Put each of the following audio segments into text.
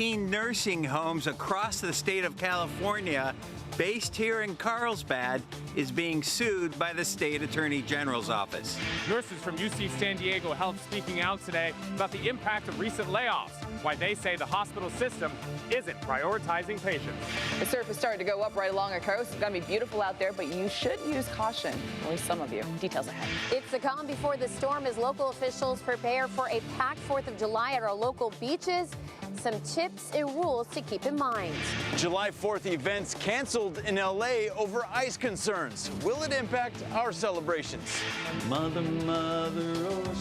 Nursing homes across the state of California, based here in Carlsbad, is being sued by the state attorney general's office. Nurses from UC San Diego Health speaking out today about the impact of recent layoffs, why they say the hospital system isn't prioritizing patients. The surf is starting to go up right along our coast. It's going to be beautiful out there, but you should use caution, at least some of you. Details ahead. It's the calm before the storm as local officials prepare for a packed 4th of July at our local beaches. Some tips and rules to keep in mind. July 4th events canceled in LA over ice concerns. Will it impact our celebrations? Mother,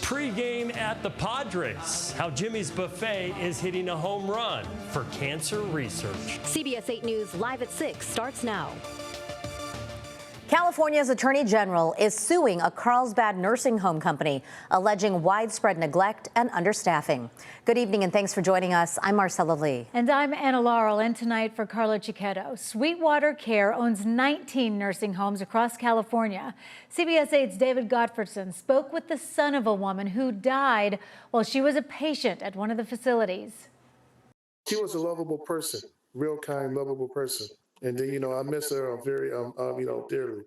Pre-game at the Padres. How Jimmy's Buffet is hitting a home run for cancer research. CBS 8 News live at 6 starts now. California's Attorney General is suing a Carlsbad nursing home company, alleging widespread neglect and understaffing. Good evening and thanks for joining us. I'm Marcella Lee. And I'm Anna Laurel. And tonight for Carla Chiquetto. Sweetwater Care owns 19 nursing homes across California. CBS 8's David Gottfredson spoke with the son of a woman who died while she was a patient at one of the facilities. She was a lovable person, real kind, lovable person. And then, I miss her very, dearly.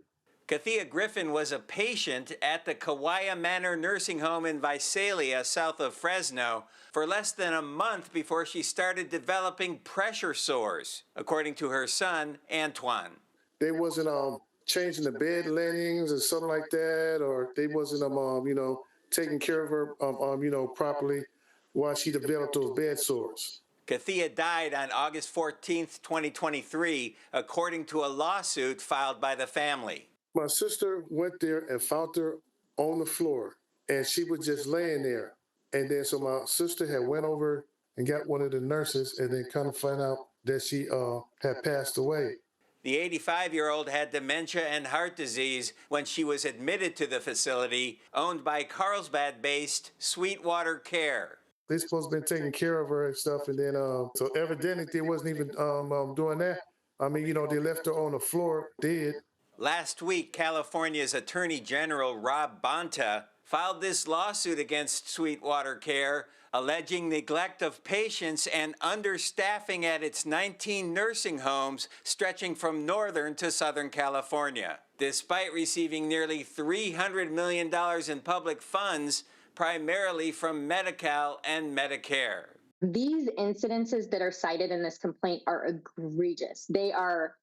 Kathia Griffin was a patient at the Kauai Manor Nursing Home in Visalia, south of Fresno, for less than a month before she started developing pressure sores, according to her son, Antoine. They wasn't changing the bed linings or something like that, or they wasn't, taking care of her, properly while she developed those bed sores. Kathia died on August 14th, 2023, according to a lawsuit filed by the family. My sister went there and found her on the floor, and she was just laying there. And then so my sister had went over and got one of the nurses and then kind of found out that she had passed away. The 85-year-old had dementia and heart disease when she was admitted to the facility owned by Carlsbad-based Sweetwater Care. They supposed to be taking care of her and stuff, and then so evidently they wasn't even doing that. They left her on the floor dead. Last week, California's Attorney General Rob Bonta filed this lawsuit against Sweetwater Care, alleging neglect of patients and understaffing at its 19 nursing homes stretching from northern to southern California. Despite receiving nearly $300 million in public funds, primarily from Medi-Cal and Medicare. These incidences that are cited in this complaint are egregious. They are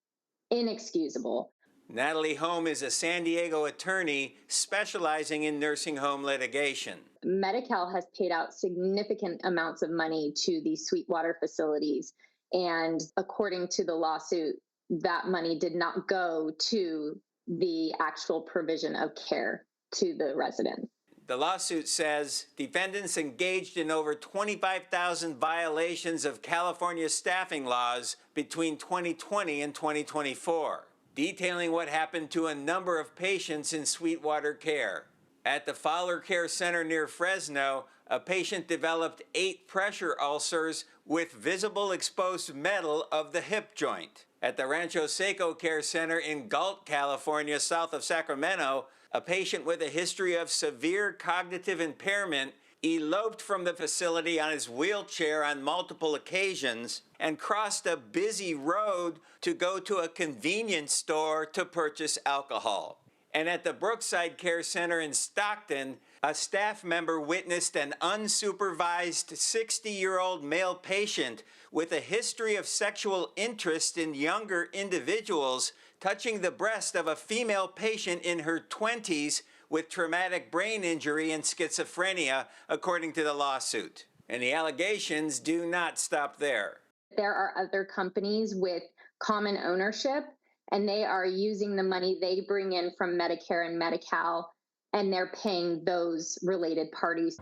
inexcusable. Natalie Holm is a San Diego attorney specializing in nursing home litigation. Medi-Cal has paid out significant amounts of money to these Sweetwater facilities. And according to the lawsuit, that money did not go to the actual provision of care to the residents. The lawsuit says defendants engaged in over 25,000 violations of California staffing laws between 2020 and 2024, detailing what happened to a number of patients in Sweetwater Care. At the Fowler Care Center near Fresno, a patient developed 8 pressure ulcers with visible exposed metal of the hip joint. At the Rancho Seco Care Center in Galt, California, south of Sacramento, a patient with a history of severe cognitive impairment eloped from the facility on his wheelchair on multiple occasions and crossed a busy road to go to a convenience store to purchase alcohol. And at the Brookside Care Center in Stockton, a staff member witnessed an unsupervised 60-year-old male patient with a history of sexual interest in younger individuals touching the breast of a female patient in her 20s with traumatic brain injury and schizophrenia, according to the lawsuit. And the allegations do not stop there. There are other companies with common ownership, and they are using the money they bring in from Medicare and Medi-Cal, and they're paying those related parties.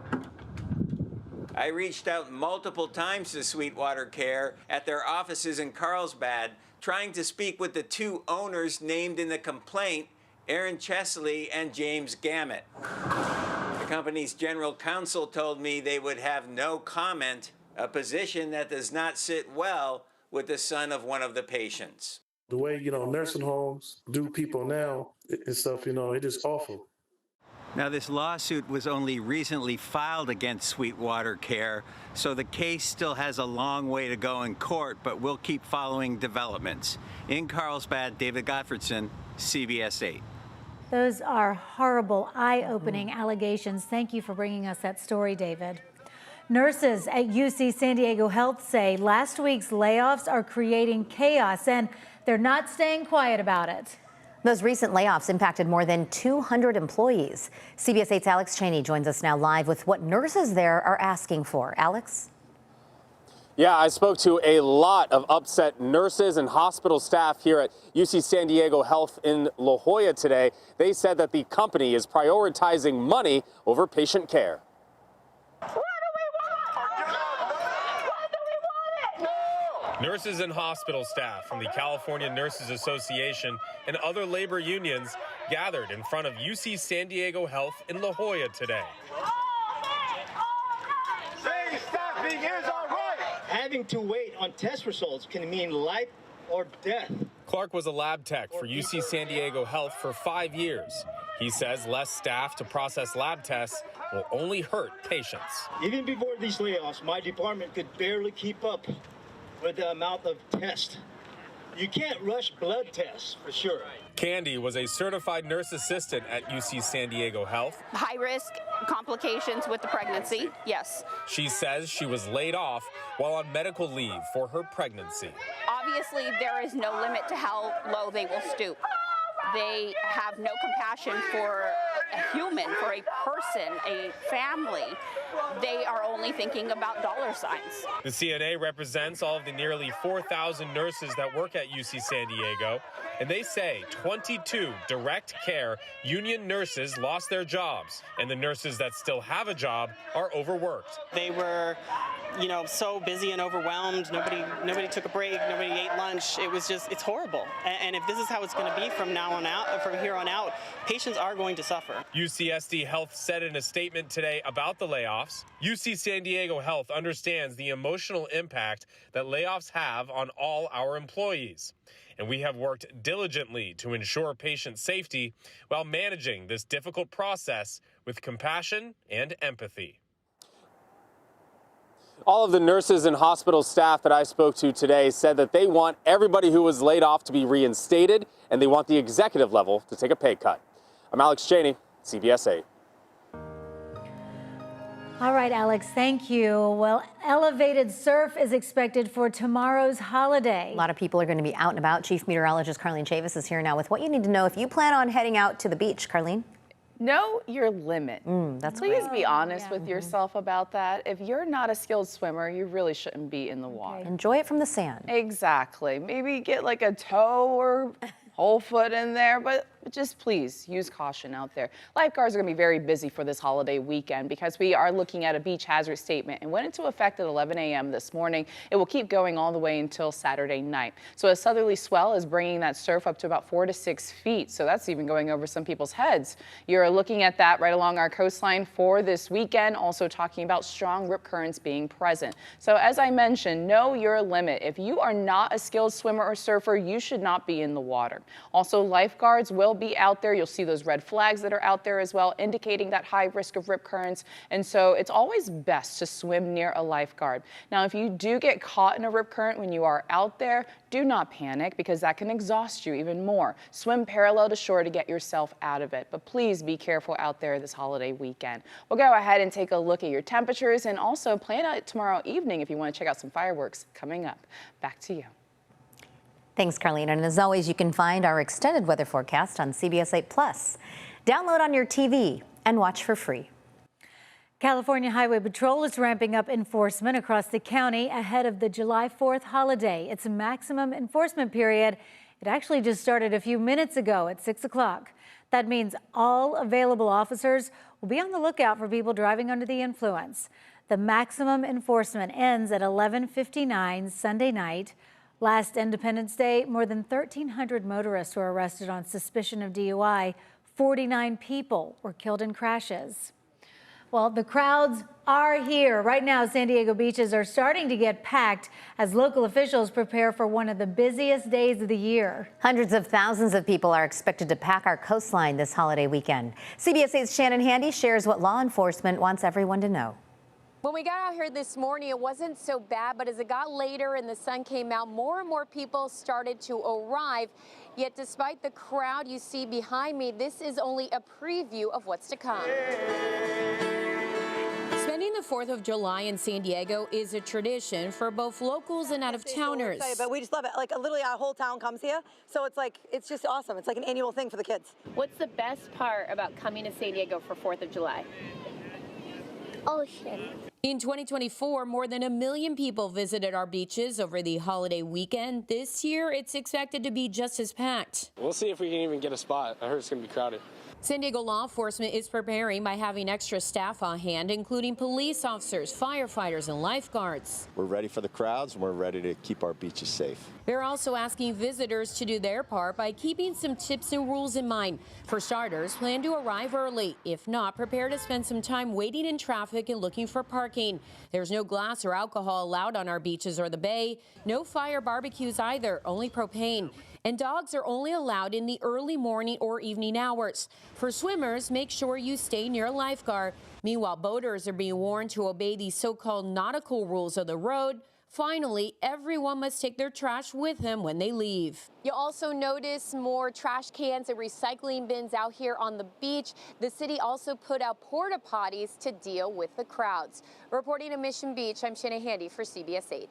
I reached out multiple times to Sweetwater Care at their offices in Carlsbad, trying to speak with the 2 owners named in the complaint, Aaron Chesley and James Gamet. The company's general counsel told me they would have no comment, a position that does not sit well with the son of one of the patients. The way, nursing homes do people now and stuff, it is awful. Now, this lawsuit was only recently filed against Sweetwater Care, so the case still has a long way to go in court, but we'll keep following developments. In Carlsbad, David Gottfredson, CBS 8. Those are horrible, eye-opening allegations. Thank you for bringing us that story, David. Nurses at UC San Diego Health say last week's layoffs are creating chaos, and they're not staying quiet about it. Those recent layoffs impacted more than 200 employees. CBS 8's Alex Cheney joins us now live with what nurses there are asking for. Alex? Yeah, I spoke to a lot of upset nurses and hospital staff here at UC San Diego Health in La Jolla today. They said that the company is prioritizing money over patient care. Nurses and hospital staff from the California Nurses Association and other labor unions gathered in front of UC San Diego Health in La Jolla today. Say staffing is all right. Having to wait on test results can mean life or death. Clark was a lab tech for UC San Diego Health for 5 years. He says less staff to process lab tests will only hurt patients. Even before these layoffs, my department could barely keep up with the amount of tests. You can't rush blood tests, for sure. Candy was a certified nurse assistant at UC San Diego Health. High risk complications with the pregnancy, yes. She says she was laid off while on medical leave for her pregnancy. Obviously, there is no limit to how low they will stoop. They have no compassion for a human, for a person, a family. They are only thinking about dollar signs. The CNA represents all of the nearly 4,000 nurses that work at UC San Diego, and they say 22 direct care union nurses lost their jobs, and the nurses that still have a job are overworked. They were, so busy and overwhelmed. Nobody took a break. Nobody ate lunch. It was just, it's horrible. And if this is how it's going to be from here on out, patients are going to suffer. UCSD Health said in a statement today about the layoffs, UC San Diego Health understands the emotional impact that layoffs have on all our employees. And we have worked diligently to ensure patient safety while managing this difficult process with compassion and empathy. All of the nurses and hospital staff that I spoke to today said that they want everybody who was laid off to be reinstated, and they want the executive level to take a pay cut. I'm Alex Cheney, CBS 8. All right, Alex, thank you. Well, elevated surf is expected for tomorrow's holiday. A lot of people are going to be out and about. Chief Meteorologist Carlene Chavis is here now with what you need to know if you plan on heading out to the beach. Carlene? Know your limit. Please be honest with Mm-hmm. yourself about that. If you're not a skilled swimmer, you really shouldn't be in the water. Enjoy it from the sand. Exactly. Maybe get like a toe or whole foot in there, but just please use caution out there. Lifeguards are going to be very busy for this holiday weekend because we are looking at a beach hazard statement and went into effect at 11 a.m. this morning. It will keep going all the way until Saturday night. So a southerly swell is bringing that surf up to about 4 to 6 feet. So that's even going over some people's heads. You're looking at that right along our coastline for this weekend, also talking about strong rip currents being present. So as I mentioned, know your limit. If you are not a skilled swimmer or surfer, you should not be in the water. Also, lifeguards will be out there. You'll see those red flags that are out there as well, indicating that high risk of rip currents. And so it's always best to swim near a lifeguard. Now, if you do get caught in a rip current when you are out there, do not panic because that can exhaust you even more. Swim parallel to shore to get yourself out of it. But please be careful out there this holiday weekend. We'll go ahead and take a look at your temperatures and also plan out tomorrow evening if you want to check out some fireworks coming up. Back to you. Thanks, Carlene. And as always, you can find our extended weather forecast on CBS 8 Plus. Download on your TV and watch for free. California Highway Patrol is ramping up enforcement across the county ahead of the July 4th holiday. It's a maximum enforcement period. It actually just started a few minutes ago at 6 o'clock. That means all available officers will be on the lookout for people driving under the influence. The maximum enforcement ends at 11:59 Sunday night. Last Independence Day, more than 1,300 motorists were arrested on suspicion of DUI. 49 people were killed in crashes. Well, the crowds are here. Right now, San Diego beaches are starting to get packed as local officials prepare for one of the busiest days of the year. Hundreds of thousands of people are expected to pack our coastline this holiday weekend. CBS 8's Shannon Handy shares what law enforcement wants everyone to know. When we got out here this morning, it wasn't so bad, but as it got later and the sun came out, more and more people started to arrive. Yet despite the crowd you see behind me, this is only a preview of what's to come. Spending the 4th of July in San Diego is a tradition for both locals and out-of-towners. But we just love it. Like literally our whole town comes here. So it's just awesome. It's like an annual thing for the kids. What's the best part about coming to San Diego for 4th of July? Ocean. In 2024, more than 1 million people visited our beaches over the holiday weekend. This year, it's expected to be just as packed. We'll see if we can even get a spot. I heard it's going to be crowded. San Diego law enforcement is preparing by having extra staff on hand, including police officers, firefighters, and lifeguards. We're ready for the crowds, and we're ready to keep our beaches safe. They're also asking visitors to do their part by keeping some tips and rules in mind. For starters, plan to arrive early. If not, prepare to spend some time waiting in traffic and looking for parking. There's no glass or alcohol allowed on our beaches or the bay. No fire barbecues either, only propane. And dogs are only allowed in the early morning or evening hours. For swimmers, make sure you stay near a lifeguard. Meanwhile, boaters are being warned to obey the so-called nautical rules of the road. Finally, everyone must take their trash with them when they leave. You'll also notice more trash cans and recycling bins out here on the beach. The city also put out porta potties to deal with the crowds. Reporting in Mission Beach, I'm Shannon Handy for CBS 8.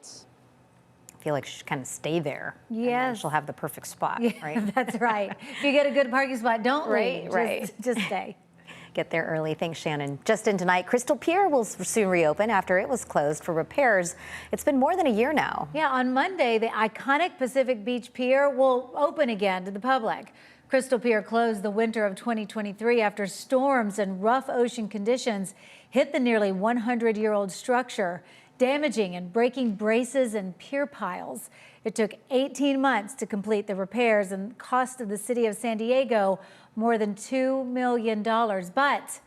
I feel like she should kind of stay there. Yes. And then she'll have the perfect spot, right? That's right. If you get a good parking spot, don't leave. Just stay. Get there early. Thanks, Shannon. Just in tonight, Crystal Pier will soon reopen after it was closed for repairs. It's been more than a year now. Yeah, on Monday, the iconic Pacific Beach Pier will open again to the public. Crystal Pier closed the winter of 2023 after storms and rough ocean conditions hit the nearly 100-year-old structure, damaging and breaking braces and pier piles. It took 18 months to complete the repairs and cost of the city of San Diego more than $2 million. But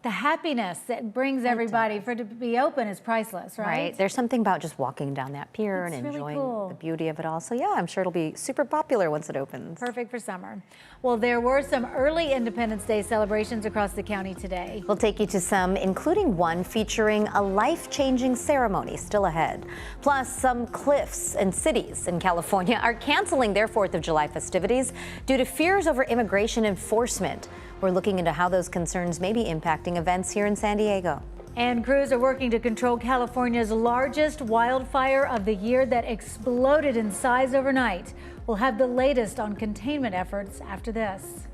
the happiness that brings everybody for it to be open is priceless, right? There's something about just walking down that pier and enjoying the beauty of it all. So yeah, I'm sure it'll be super popular once it opens. Perfect for summer. Well, there were some early Independence Day celebrations across the county today. We'll take you to some, including one featuring a life-changing ceremony still ahead. Plus, some cliffs and cities in California are canceling their 4th of July festivities due to fears over immigration enforcement. We're looking into how those concerns may be impacting events here in San Diego. And crews are working to control California's largest wildfire of the year that exploded in size overnight. We'll have the latest on containment efforts after this.